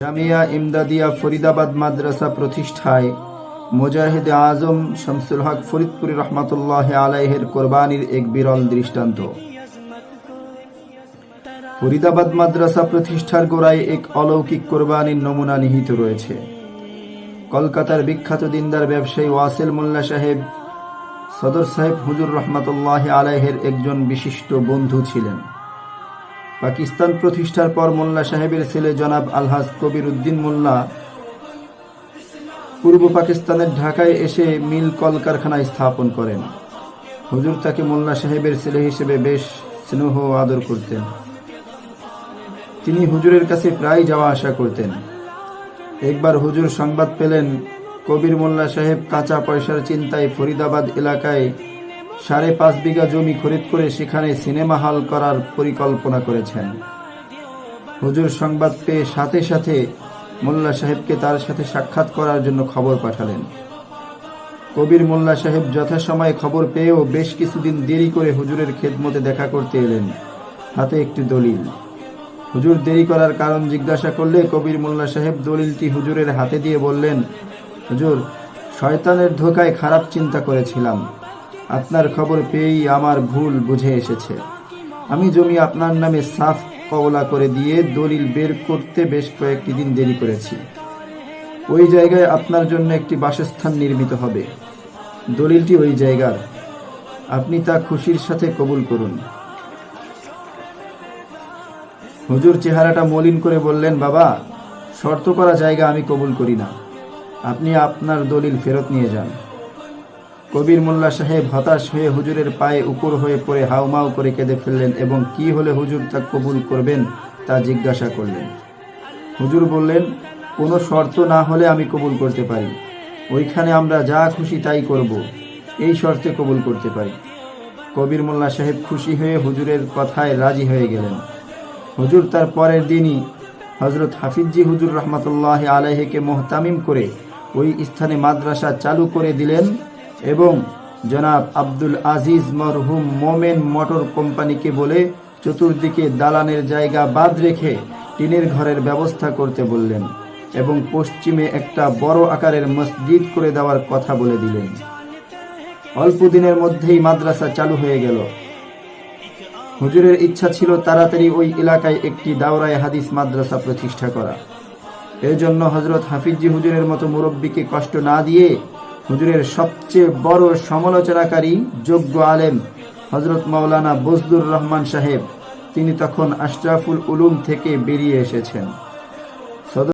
জামিয়া ইমদাদিয়া ফরিদাবাদ মাদ্রাসা প্রতিষ্ঠায় মুজাহিদে আজম শামসুল হক ফরিদপুরি রহমাতুল্লাহ আলাইহির কোরবানির এক বিরল দৃষ্টান্ত। ফরিদাবাদ মাদ্রাসা প্রতিষ্ঠার গোড়ায় এক অলৌকিক কোরবানির নমুনা নিহিত রয়েছে। কলকাতার বিখ্যাত দিনদার ব্যবসায়ী ওয়াসিল মোল্লা সাহেব সদর সাহেব হুজুর রহমাতুল্লাহ আলাইহির একজন বিশিষ্ট বন্ধু ছিলেন। পাকিস্তান প্রতিষ্ঠার পর মোল্লা সাহেবের ছেলে জনাব আলহাজ কবির উদ্দিন মোল্লা পূর্ব পাকিস্তানের ঢাকায় এসে মিল কলকারখানা স্থাপন করেন। হুজুর তাকে মোল্লা সাহেবের ছেলে হিসেবে বেশ স্নেহ ও আদর করতেন। তিনি হুজুরের কাছে প্রায় যাওয়া আসা করতেন। একবার হুজুর সংবাদ পেলেন কবির মোল্লা সাহেব কাঁচা পয়সার চিন্তায় ফরিদাবাদ এলাকায় 5.5 বিঘা জমি খরিদ করে সেখানে সিনেমা হল করার পরিকল্পনা করেছেন। হুজুর সংবাদ পেয়ে সাথে সাথে মোল্লা সাহেবকে তার সাথে সাক্ষাৎ করার জন্য খবর পাঠালেন। কবির মোল্লা সাহেব যথাসময়ে খবর পেয়েও বেশ কিছুদিন দেরি করে হুজুরের খেদমতে দেখা করতে এলেন, হাতে একটি দলিল। হুজুর দেরি করার কারণ জিজ্ঞাসা করলে কবির মোল্লা সাহেব দলিলটি হুজুরের হাতে দিয়ে বললেন, হুজুর, শয়তানের ধোকায় খারাপ চিন্তা করেছিলাম। আপনার খবর পেয়েই আমার ভুল বুঝে এসেছে। আমি জমি আপনার নামে সাফ কবলা করে দিয়ে দলিল বের করতে বেশ কয়েকটি দিন দেরি করেছি। ওই জায়গায় আপনার জন্য একটি বাসস্থান নির্মিত হবে। দলিলটি ওই জায়গার, আপনি তা খুশির সাথে কবুল করুন। হুজুর চেহারাটা মলিন করে বললেন, বাবা, শর্ত করা জায়গা আমি কবুল করি না। আপনি আপনার দলিল ফেরত নিয়ে যান। কবির মোল্লা সাহেব হতাশ হয়ে হুজুরের পায়ে উপর হয়ে পড়ে হাউমাউ করে কেঁদে ফেললেন এবং কি হলে হুজুর তা কবুল করবেন তা জিজ্ঞাসা করলেন। হুজুর বললেন, কোনো শর্ত না হলে আমি কবুল করতে পারি। ওইখানে আমরা যা খুশি তাই করব, এই শর্তে কবুল করতে পারি। কবির মোল্লা সাহেব খুশি হয়ে হুজুরের কথায় রাজি হয়ে গেলেন। হুজুর তার পরের দিনই হজরত হাফিজি হুজুর রহমাতুল্লাহ আলাইহিকে মোহতামিম করে ওই স্থানে মাদ্রাসা চালু করে দিলেন এবং জনাব আব্দুল আজিজ মরহুম মোমেন মোটর কোম্পানিকে বলে চতুর্দিকে দালানের জায়গা বাদ রেখে টিনের ঘরের ব্যবস্থা করতে বললেন এবং পশ্চিমে একটা বড় আকারের মসজিদ করে দেওয়ার কথা বলে দিলেন। অল্প দিনের মধ্যেই মাদ্রাসা চালু হয়ে গেল। হুজুরের ইচ্ছা ছিল তাড়াতাড়ি ওই এলাকায় একটি দাওরায়ে হাদিস মাদ্রাসা প্রতিষ্ঠা করা। এর জন্য হযরত হাফিজি হুজুরের মতো মুরব্বীকে কষ্ট না দিয়ে হুজুরের সবচেয়ে বড় সমালোচনাকারী যোগ্য আলেম হযরত মাওলানা বজলুর রহমান সাহেব, তিনি তখন আশরাফুল উলুম থেকে বেরিয়ে এসেছেন।